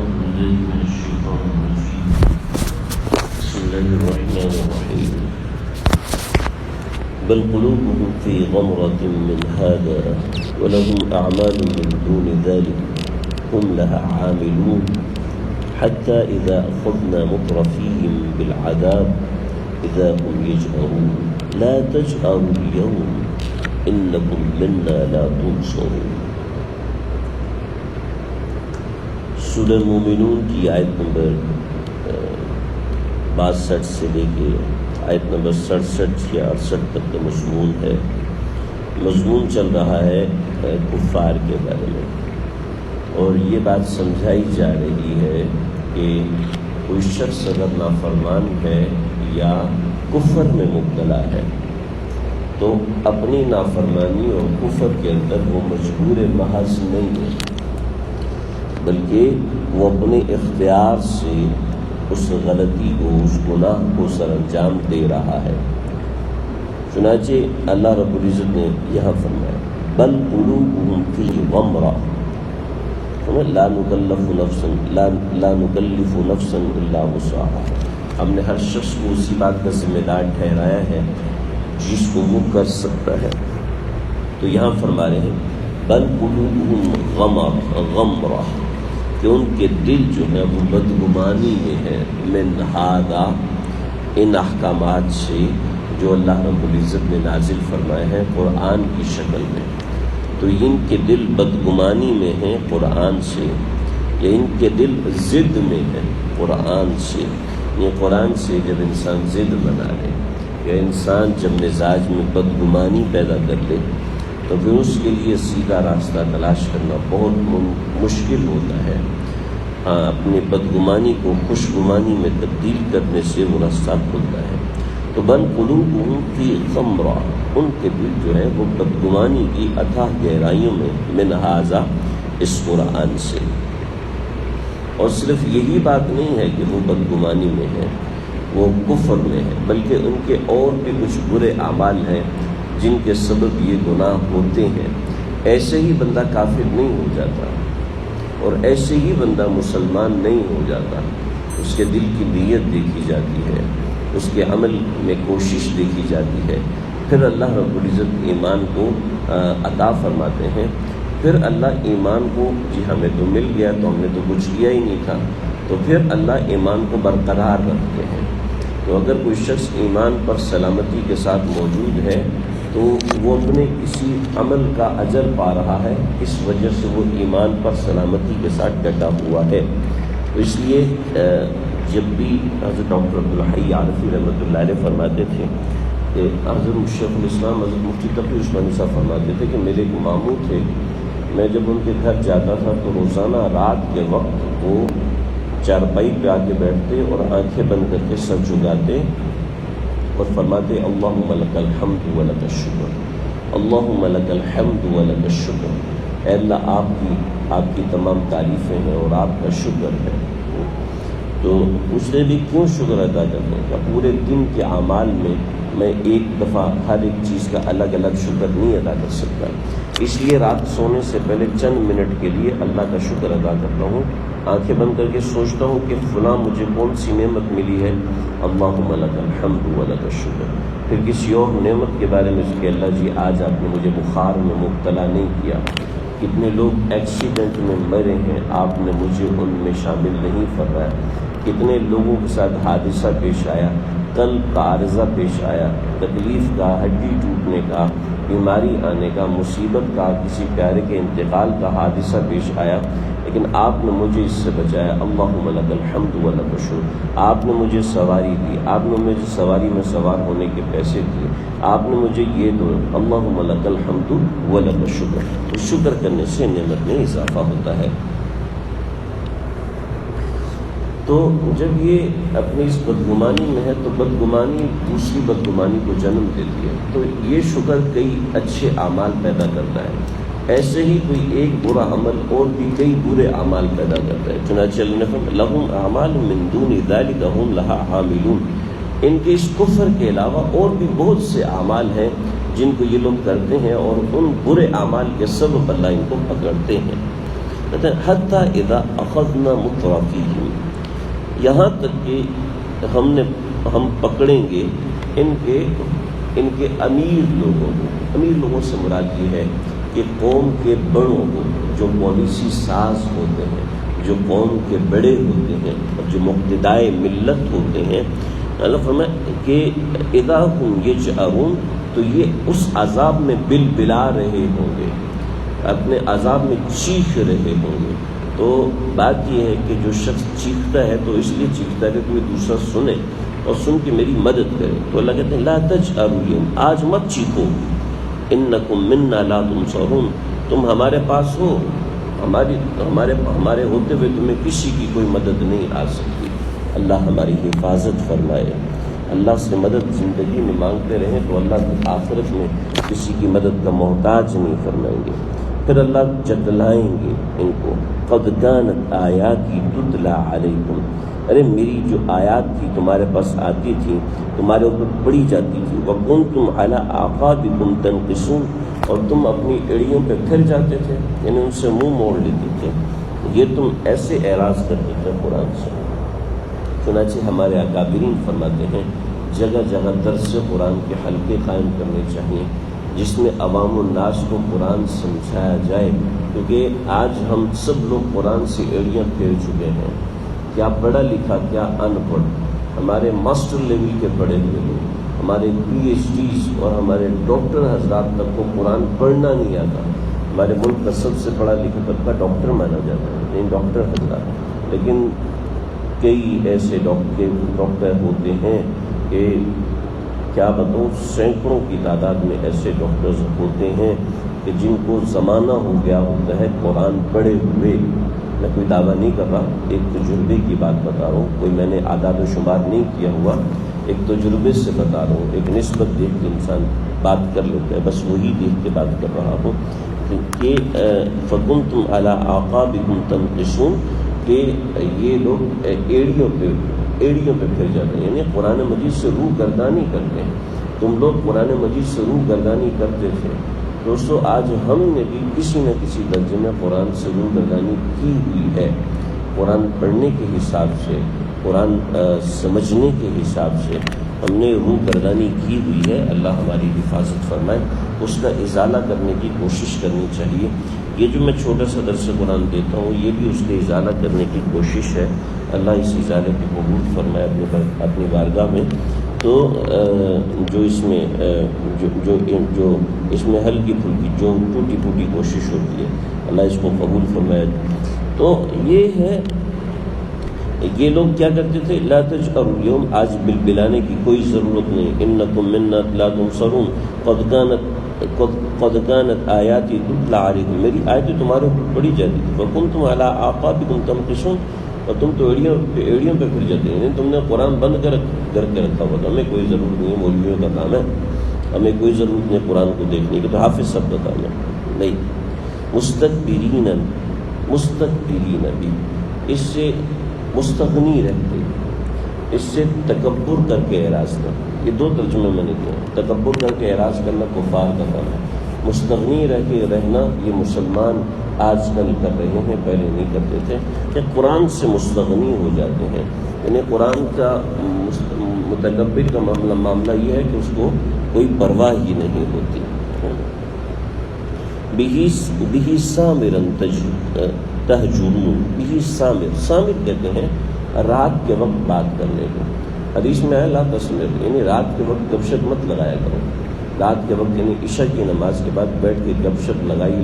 أعوذ بالله من الشيطان الرجيم. بسم الله الرحمن الرحيم. بل قلوبهم في غمرة من هذا ولهم أعمال من دون ذلك هم لها عاملون حتى إذا أخذنا مترفيهم بالعذاب إذا هم يجأرون لا تجأروا اليوم إنكم منا لا تنصرون. سورہ مومنون کی آیت نمبر 62 سے لے کے آیت نمبر 67 یا 68 تک کا مضمون ہے. مضمون چل رہا ہے کفار کے بارے میں، اور یہ بات سمجھائی جا رہی ہے کہ کوئی شخص اگر نافرمان ہے یا کفر میں مبتلا ہے تو اپنی نافرمانی اور کفر کے اندر وہ مجبور محض نہیں ہے، بلکہ وہ اپنے اختیار سے اس غلطی کو، اس گناہ کو سر انجام دے رہا ہے. چنانچہ اللہ رب العزت نے یہاں فرمایا بل قلوبہم فی غمرہ، لا نکلف نفسا الا وسعها. ہم نے ہر شخص کو اسی بات کا ذمہ دار ٹھہرایا ہے جس کو وہ کر سکتا ہے. تو یہاں فرما رہے ہیں بل قلوبہم غمرہ، کہ ان کے دل جو ہے وہ بدگمانی میں ہے، من ھذا، ان احکامات سے جو اللہ رب العزت نے نازل فرمائے ہیں قرآن کی شکل میں. تو ان کے دل بدگمانی میں ہیں قرآن سے، یا ان کے دل ضد میں ہیں قرآن سے. یہ قرآن سے جب انسان ضد بنا لے یا انسان جب مزاج میں بدگمانی پیدا کر لے تو پھر اس کے لیے سیدھا راستہ تلاش کرنا بہت مشکل ہوتا ہے. ہاں، اپنی بدگمانی کو خوشگمانی میں تبدیل کرنے سے وہ راستہ کھلتا ہے. تو بل قلوبہم فی غمرہ، ان کے دل جو ہے وہ بدگمانی کی اتھاہ گہرائیوں میں، من ھذا، اس قرآن سے. اور صرف یہی بات نہیں ہے کہ وہ بدگمانی میں ہے، وہ کفر میں ہے، بلکہ ان کے اور بھی کچھ برے اعمال ہیں جن کے سبب یہ گناہ ہوتے ہیں. ایسے ہی بندہ کافر نہیں ہو جاتا، اور ایسے ہی بندہ مسلمان نہیں ہو جاتا. اس کے دل کی نیت دیکھی جاتی ہے، اس کے عمل میں کوشش دیکھی جاتی ہے. پھر اللہ رب العزت ایمان کو عطا فرماتے ہیں. پھر اللہ ایمان کو، جی ہمیں تو مل گیا تو ہم نے تو کچھ کیا ہی نہیں تھا، تو پھر اللہ ایمان کو برقرار رکھتے ہیں. تو اگر کوئی شخص ایمان پر سلامتی کے ساتھ موجود ہے تو وہ اپنے کسی عمل کا اجر پا رہا ہے، اس وجہ سے وہ ایمان پر سلامتی کے ساتھ ڈٹا ہوا ہے. تو اس لیے جب بھی حضرت ڈاکٹر عبدالحی عارفی رحمۃ اللہ علیہ فرماتے تھے کہ حضرت شیخ الاسلام حضرت مفتی تقی عثمانی صاحب فرماتے تھے کہ میرے ایک ماموں تھے، میں جب ان کے گھر جاتا تھا تو روزانہ رات کے وقت وہ چارپائی پہ آ کے بیٹھتے اور آنکھیں بند کر کے سر جھکاتے اور فرماتے اللہم لک الحمد ولک الشکر، اللہم لک الحمد ولک الشکر. اے اللہ آپ کی تمام تعریفیں ہیں اور آپ کا شکر ہے. تو اس نے بھی کیوں شکر ادا کرنے کا؟ پورے دن کے اعمال میں ایک دفعہ ہر ایک چیز کا الگ الگ شکر نہیں ادا کر سکتا، اس لیے رات سونے سے پہلے چند منٹ کے لیے اللہ کا شکر ادا کرتا ہوں. آنکھیں بند کر کے سوچتا ہوں کہ فلاں مجھے کون سی نعمت ملی ہے، اللہم لک الحمد ولک الشکر. پھر کسی اور نعمت کے بارے میں کہ اللہ جی آج آپ نے مجھے بخار میں مبتلا نہیں کیا. کتنے لوگ ایکسیڈنٹ میں مرے ہیں، آپ نے مجھے ان میں شامل نہیں فرمایا. کتنے لوگوں کے ساتھ حادثہ پیش آیا، قلب کا عارضہ پیش آیا، تکلیف کا، ہڈی ٹوٹنے کا، بیماری آنے کا، مصیبت کا، کسی پیارے کے انتقال کا حادثہ پیش آیا، لیکن آپ نے مجھے اس سے بچایا. اللہم لک الحمد ولک الشکر. آپ نے مجھے سواری دی، آپ نے مجھے سواری میں سوار ہونے کے پیسے دیے، آپ نے مجھے یہ دو. اللہم لک الحمد ولک الشکر. شکر کرنے سے نعمت میں اضافہ ہوتا ہے. تو جب یہ اپنی اس بدگمانی میں ہے تو بدگمانی دوسری بدگمانی کو جنم دیتی ہے. تو یہ شکر کئی اچھے اعمال پیدا کرتا ہے، ایسے ہی کوئی ایک برا عمل اور بھی کئی برے اعمال پیدا کرتا ہے. چنانچہ اللہ نے فرمایا لہم اعمال من دون ذلک ہم لہا عاملون. ان کے اس کفر کے علاوہ اور بھی بہت سے اعمال ہیں جن کو یہ لوگ کرتے ہیں، اور ان برے اعمال کے سبب اللہ ان کو پکڑتے ہیں. کہتے ہیں حتیٰ اذا اخذنا مترفیہم، یہاں تک کہ ہم پکڑیں گے ان کے امیر لوگوں کو۔ امیر لوگوں سے مراد یہ ہے کہ قوم کے بڑوں کو، جو پالیسی ساز ہوتے ہیں، جو قوم کے بڑے ہوتے ہیں، جو مقتدائے ملت ہوتے ہیں، اللہ فرمائے کہ اذا ہم یجأرون، تو یہ اس عذاب میں بلبلا رہے ہوں گے، اپنے عذاب میں چیخ رہے ہوں گے۔ تو بات یہ ہے کہ جو شخص چیختا ہے تو اس لیے چیختا ہے کہ کوئی دوسرا سنے اور سن کے میری مدد کرے۔ تو اللہ کہتے ہیں لا تجأروا اليوم، آج مت چیخو، انکم منا لا تنصرون، تم ہمارے پاس ہو، ہمارے ہوتے ہوئے تمہیں کسی کی کوئی مدد نہیں آ سکتی۔ اللہ ہماری حفاظت فرمائے۔ اللہ سے مدد زندگی میں مانگتے رہیں تو اللہ کی آخرت میں کسی کی مدد کا محتاج نہیں فرمائیں گے۔ پھر اللہ جتلائیں گے ان کو، قد كانت آیاتی تتلی علیکم، ارے میری جو آیات تھی تمہارے پاس آتی تھی، تمہارے اوپر پڑھی جاتی تھی، وکنتم علی اعقابکم تنکصون، اور تم اپنی ایڑیوں پہ پھر جاتے تھے، یعنی ان سے منہ موڑ لیتے تھے، یہ تم ایسے اعراض کرتے تھے قرآن سے۔ چنانچہ ہمارے اکابرین فرماتے ہیں جگہ جگہ درس قرآن کے حلقے قائم کرنے چاہیے، جس میں عوام الناس کو قرآن سمجھایا جائے، کیونکہ آج ہم سب لوگ قرآن سے ایڑیاں پھیر چکے ہیں، کیا پڑھا لکھا کیا ان پڑھ، ہمارے ماسٹر لیول کے پڑھے ہوئے لوگ، ہمارے پی ایچ ڈیز اور ہمارے ڈاکٹر حضرات تک کو قرآن پڑھنا نہیں آتا۔ ہمارے ملک کا سب سے پڑھا لکھا طبقہ ڈاکٹر مانا جاتا ہے، نہیں ڈاکٹر حضرات، لیکن کئی ایسے ڈاکٹر ہوتے ہیں کہ کیا بتاؤں، سینکڑوں کی تعداد میں ایسے ڈاکٹرز ہوتے ہیں کہ جن کو زمانہ ہو گیا ہوتا ہے قرآن پڑھے ہوئے۔ میں کوئی دعویٰ نہیں کر رہا، ایک تجربے کی بات بتا رہا ہوں، کوئی میں نے اعداد و شمار نہیں کیا ہوا، ایک تجربے سے بتا رہا ہوں، ایک نسبت دیکھ کے انسان بات کر لیتا ہے، بس وہی دیکھ کے بات کر رہا ہوں کہ فَكُنْتُمْ عَلَىٰ أَعْقَابِكُمْ تَنْقِصُونَ، کہ یہ لوگ ایڑیوں پہ پھر جاتے ہیں، یعنی قرآن مجید سے روح گردانی کرتے ہیں۔ تم لوگ قرآن مجید سے روح گردانی کرتے تھے دوستو، آج ہم نے بھی کسی نہ کسی درجے میں قرآن سے روح گردانی کی ہوئی ہے۔ قرآن پڑھنے کے حساب سے، قرآن سمجھنے کے حساب سے ہم نے روح گردانی کی ہوئی ہے۔ اللہ ہماری حفاظت فرمائے، اس کا ازالہ کرنے کی کوشش کرنی چاہیے۔ یہ جو میں چھوٹا سا درس قرآن دیتا ہوں، یہ بھی اس کے ازالہ کرنے کی کوشش ہے۔ اللہ اس ازالے کی قبول فرمائے اپنی بارگاہ میں۔ تو جو اس میں جو اس میں ہلکی پھلکی جو ٹوٹی پھوٹی کوشش ہوتی ہے، اللہ اس کو قبول فرمائے۔ تو یہ ہے، یہ لوگ کیا کرتے تھے، لا تجأروا اليوم، آج بلبلانے کی کوئی ضرورت نہیں، انکم منا لا تنصرون، قد كانت آیاتی تتلی علیکم، میری آیتیں تمہارے اوپر پڑھی جاتی تھی، وکنتم علی اعقابکم تنکصون، اور تم تو ایڑیوں پہ پھر جاتے ہیں، تم نے قرآن بند کر کے رکھا ہوا تھا۔ ہمیں کوئی ضرورت نہیں ہے، مولویوں کا کام ہے، ہمیں کوئی ضرورت نہیں قرآن کو دیکھنے کی، تو حافظ سب کا کام ہے نہیں۔ مستکبرین بھی، اس سے مستغنی رہتے، اس سے تکبر کر کے اعراض کر، یہ دو ترجمے میں نے کیا۔ تکبر کر کے اعراض کرنا کفار کا کام ہے، مستغنی رہ کے رہنا یہ مسلمان آج کل کر رہے ہیں، پہلے نہیں کرتے تھے، کہ قرآن سے مستغنی ہو جاتے ہیں۔ یعنی قرآن کا متکبر کا معاملہ یہ ہے کہ اس کو کوئی پرواہ ہی نہیں ہوتی۔ بِهِ سَامِرًا تَهْجُرُونَ، بِهِ سامر کہتے ہیں رات کے وقت بات کرنے کو۔ حدیث میں ہے لا تسمر، یعنی رات کے وقت گپ شپ مت لگایا کرو۔ رات کے وقت یعنی عشاء کی نماز کے بعد بیٹھ کے گپ شپ لگائی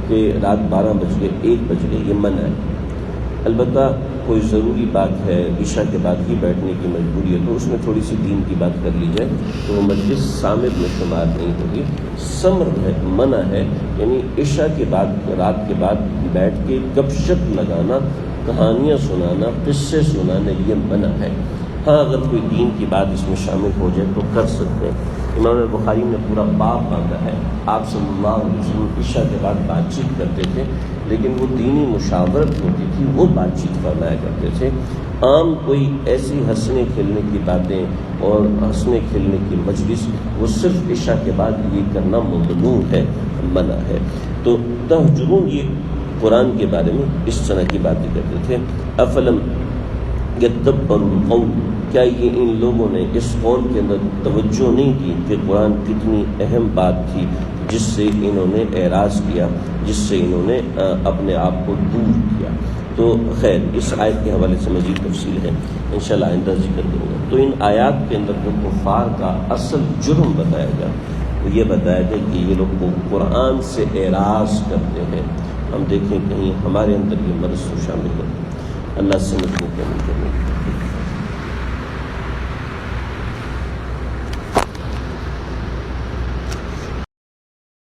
کہ رات 12 بج گئے 1 بج گئے، یہ منع ہے۔ البتہ کوئی ضروری بات ہے، عشاء کے بعد ہی بیٹھنے کی مجبوری ہے، تو اس میں تھوڑی سی دین کی بات کر لی جائے تو وہ مجلس سامر میں شمار نہیں ہوگی۔ سمر ہے، منع ہے، یعنی عشاء کے بعد رات کے بعد بیٹھ کے گپ شپ لگانا، کہانیاں سنانا، قصے سنانا، یہ منع ہے۔ ہاں اگر کوئی دین کی بات اس میں شامل ہو جائے تو کر سکتے ہیں۔ امام بخاری نے پورا باب باندھا ہے، آپ صلی اللہ علیہ وسلم عشاء کے بعد بات چیت کرتے تھے، لیکن وہ دینی مشاورت ہوتی تھی، وہ بات چیت فرمایا کرتے تھے۔ عام کوئی ایسی ہنسنے کھیلنے کی باتیں اور ہنسنے کھیلنے کی مجلس، وہ صرف عشاء کے بعد یہ کرنا ممنوع ہے، منع ہے۔ تو تہجرون، یہ قرآن کے بارے میں اس طرح کی باتیں کرتے تھے. افلم یدبروا القول، کیا یہ ان لوگوں نے اس قول کے اندر توجہ نہیں کی کہ قرآن کتنی اہم بات تھی جس سے انہوں نے اعراض کیا، جس سے انہوں نے اپنے آپ کو دور کیا. تو خیر اس آیت کے حوالے سے مزید تفصیل ہے انشاءاللہ آئندہ ذکر کروں گا. تو ان آیات کے اندر جو کفار کا اصل جرم بتایا گیا وہ یہ بتایا گیا کہ یہ لوگ قرآن سے اعراض کرتے ہیں. ہم دیکھیں کہیں ہمارے اندر یہ مرض کو شامل ہے. اللہ سے مجھ کو کرنے